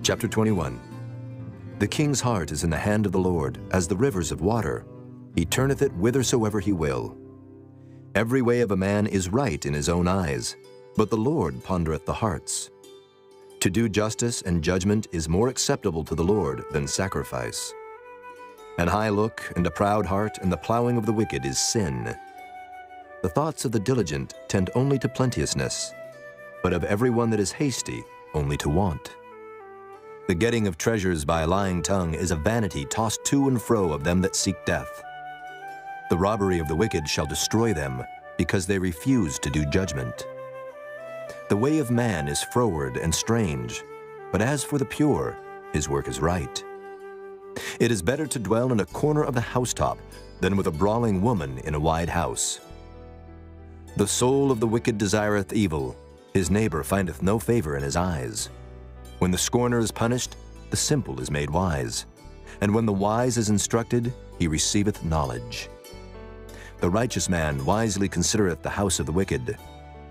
Chapter 21. The king's heart is in the hand of the Lord, as the rivers of water. He turneth it whithersoever he will. Every way of a man is right in his own eyes, but the Lord pondereth the hearts. To do justice and judgment is more acceptable to the Lord than sacrifice. An high look and a proud heart and the plowing of the wicked is sin. The thoughts of the diligent tend only to plenteousness, but of every one that is hasty only to want. The getting of treasures by a lying tongue is a vanity tossed to and fro of them that seek death. The robbery of the wicked shall destroy them, because they refuse to do judgment. The way of man is froward and strange, but as for the pure, his work is right. It is better to dwell in a corner of the housetop than with a brawling woman in a wide house. The soul of the wicked desireth evil, his neighbor findeth no favor in his eyes. When the scorner is punished, the simple is made wise, and when the wise is instructed, he receiveth knowledge. The righteous man wisely considereth the house of the wicked,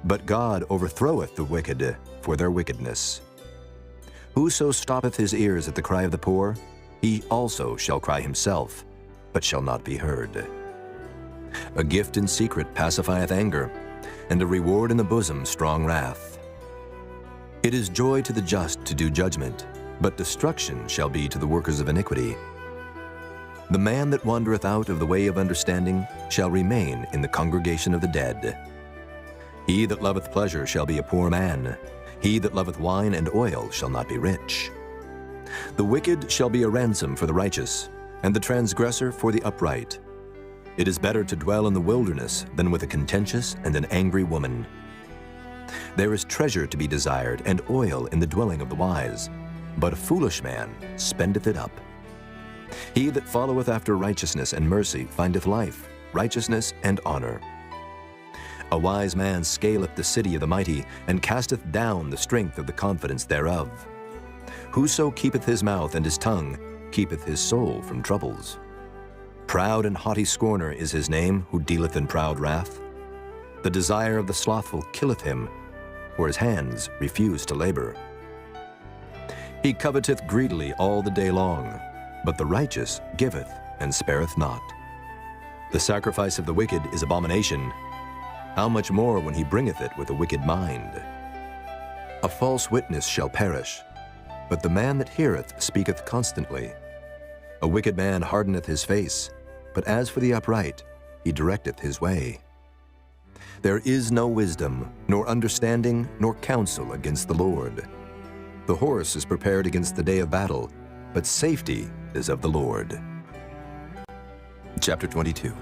but God overthroweth the wicked for their wickedness. Whoso stoppeth his ears at the cry of the poor, he also shall cry himself, but shall not be heard. A gift in secret pacifieth anger, and a reward in the bosom strong wrath. It is joy to the just to do judgment, but destruction shall be to the workers of iniquity. The man that wandereth out of the way of understanding shall remain in the congregation of the dead. He that loveth pleasure shall be a poor man. He that loveth wine and oil shall not be rich. The wicked shall be a ransom for the righteous, and the transgressor for the upright. It is better to dwell in the wilderness than with a contentious and an angry woman. There is treasure to be desired, and oil in the dwelling of the wise, but a foolish man spendeth it up. He that followeth after righteousness and mercy findeth life, righteousness, and honor. A wise man scaleth the city of the mighty, and casteth down the strength of the confidence thereof. Whoso keepeth his mouth and his tongue keepeth his soul from troubles. Proud and haughty scorner is his name, who dealeth in proud wrath. The desire of the slothful killeth him, for his hands refuse to labor. He coveteth greedily all the day long, but the righteous giveth and spareth not. The sacrifice of the wicked is abomination. How much more when he bringeth it with a wicked mind? A false witness shall perish, but the man that heareth speaketh constantly. A wicked man hardeneth his face, but as for the upright, he directeth his way. There is no wisdom, nor understanding, nor counsel against the Lord. The horse is prepared against the day of battle, but safety is of the Lord. Chapter 22.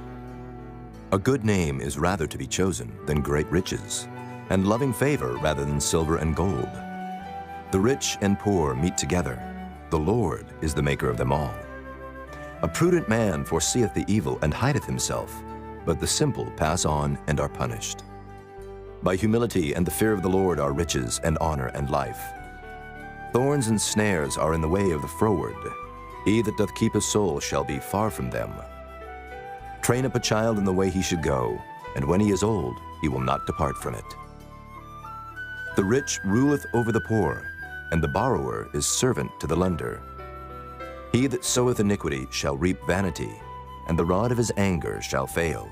A good name is rather to be chosen than great riches, and loving favor rather than silver and gold. The rich and poor meet together. The Lord is the maker of them all. A prudent man foreseeth the evil and hideth himself, but the simple pass on and are punished. By humility and the fear of the Lord are riches and honor and life. Thorns and snares are in the way of the froward. He that doth keep his soul shall be far from them. Train up a child in the way he should go, and when he is old, he will not depart from it. The rich ruleth over the poor, and the borrower is servant to the lender. He that soweth iniquity shall reap vanity, and the rod of his anger shall fail.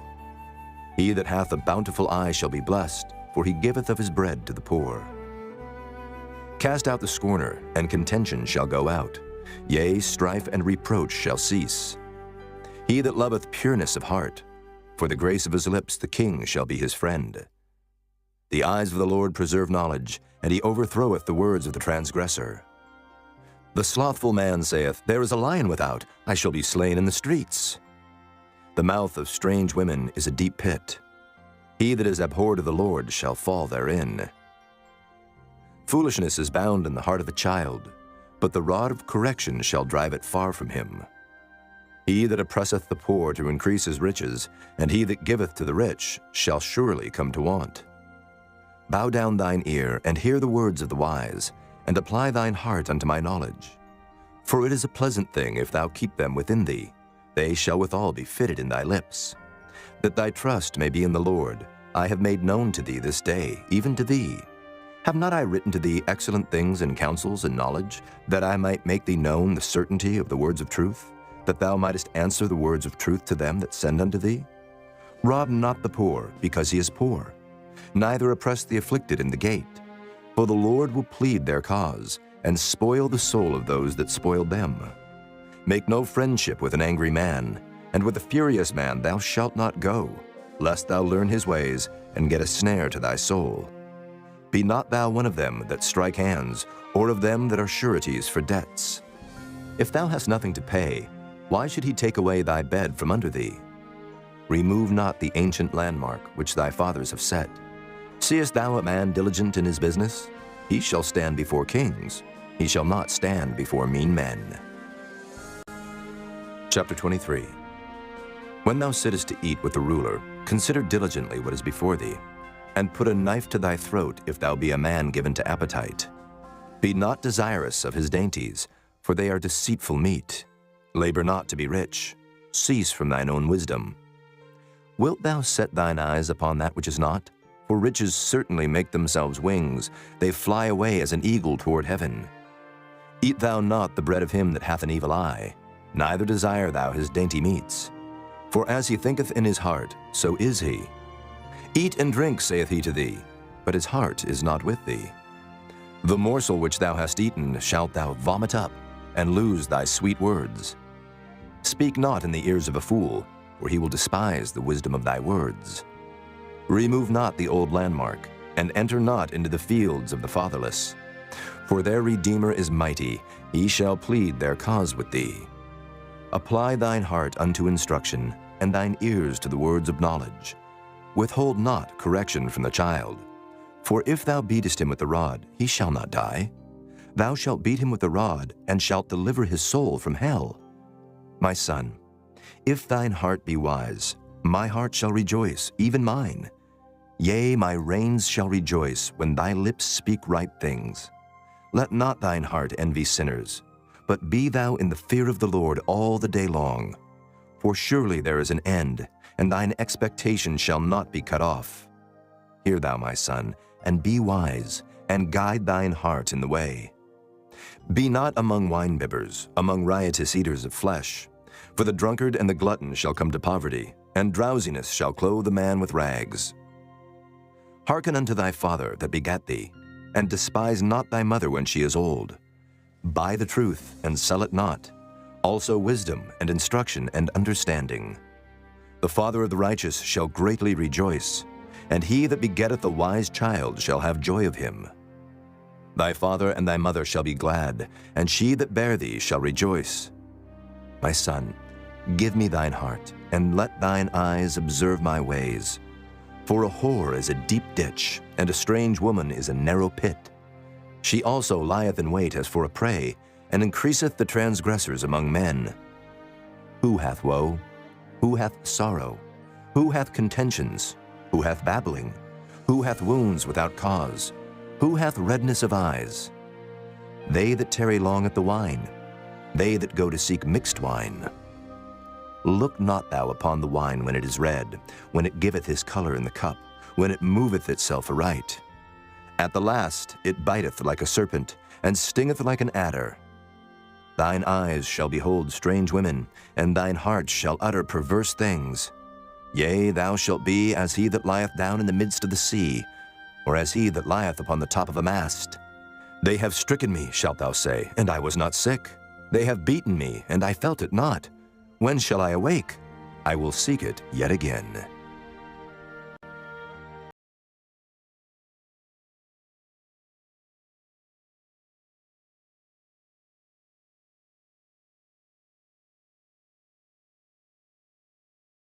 He that hath a bountiful eye shall be blessed, for he giveth of his bread to the poor. Cast out the scorner, and contention shall go out. Yea, strife and reproach shall cease. He that loveth pureness of heart, for the grace of his lips the king shall be his friend. The eyes of the Lord preserve knowledge, and he overthroweth the words of the transgressor. The slothful man saith, There is a lion without, I shall be slain in the streets. The mouth of strange women is a deep pit. He that is abhorred of the Lord shall fall therein. Foolishness is bound in the heart of a child, but the rod of correction shall drive it far from him. He that oppresseth the poor to increase his riches, and he that giveth to the rich, shall surely come to want. Bow down thine ear, and hear the words of the wise, and apply thine heart unto my knowledge. For it is a pleasant thing if thou keep them within thee. They shall withal be fitted in thy lips. That thy trust may be in the Lord, I have made known to thee this day, even to thee. Have not I written to thee excellent things and counsels and knowledge, that I might make thee known the certainty of the words of truth, that thou mightest answer the words of truth to them that send unto thee? Rob not the poor, because he is poor, neither oppress the afflicted in the gate. For the Lord will plead their cause, and spoil the soul of those that spoiled them. Make no friendship with an angry man, and with a furious man thou shalt not go, lest thou learn his ways, and get a snare to thy soul. Be not thou one of them that strike hands, or of them that are sureties for debts. If thou hast nothing to pay, why should he take away thy bed from under thee? Remove not the ancient landmark which thy fathers have set. Seest thou a man diligent in his business? He shall stand before kings. He shall not stand before mean men. Chapter 23. When thou sittest to eat with the ruler, consider diligently what is before thee, and put a knife to thy throat if thou be a man given to appetite. Be not desirous of his dainties, for they are deceitful meat. Labor not to be rich. Cease from thine own wisdom. Wilt thou set thine eyes upon that which is not? For riches certainly make themselves wings. They fly away as an eagle toward heaven. Eat thou not the bread of him that hath an evil eye, neither desire thou his dainty meats. For as he thinketh in his heart, so is he. Eat and drink, saith he to thee, but his heart is not with thee. The morsel which thou hast eaten shalt thou vomit up, and lose thy sweet words. Speak not in the ears of a fool, for he will despise the wisdom of thy words. Remove not the old landmark, and enter not into the fields of the fatherless. For their Redeemer is mighty, he shall plead their cause with thee. Apply thine heart unto instruction, and thine ears to the words of knowledge. Withhold not correction from the child. For if thou beatest him with the rod, he shall not die. Thou shalt beat him with the rod, and shalt deliver his soul from hell. My son, if thine heart be wise, my heart shall rejoice, even mine. Yea, my reins shall rejoice when thy lips speak right things. Let not thine heart envy sinners, but be thou in the fear of the Lord all the day long. For surely there is an end, and thine expectation shall not be cut off. Hear thou, my son, and be wise, and guide thine heart in the way. Be not among winebibbers, among riotous eaters of flesh. For the drunkard and the glutton shall come to poverty, and drowsiness shall clothe a man with rags. Hearken unto thy father that begat thee, and despise not thy mother when she is old. Buy the truth, and sell it not, also wisdom and instruction and understanding. The father of the righteous shall greatly rejoice, and he that begetteth a wise child shall have joy of him. Thy father and thy mother shall be glad, and she that bare thee shall rejoice. My son, give me thine heart, and let thine eyes observe my ways. For a whore is a deep ditch, and a strange woman is a narrow pit. She also lieth in wait as for a prey, and increaseth the transgressors among men. Who hath woe? Who hath sorrow? Who hath contentions? Who hath babbling? Who hath wounds without cause? Who hath redness of eyes? They that tarry long at the wine, they that go to seek mixed wine. Look not thou upon the wine when it is red, when it giveth his color in the cup, when it moveth itself aright. At the last it biteth like a serpent, and stingeth like an adder. Thine eyes shall behold strange women, and thine heart shall utter perverse things. Yea, thou shalt be as he that lieth down in the midst of the sea, or as he that lieth upon the top of a mast. They have stricken me, shalt thou say, and I was not sick. They have beaten me, and I felt it not. When shall I awake? I will seek it yet again.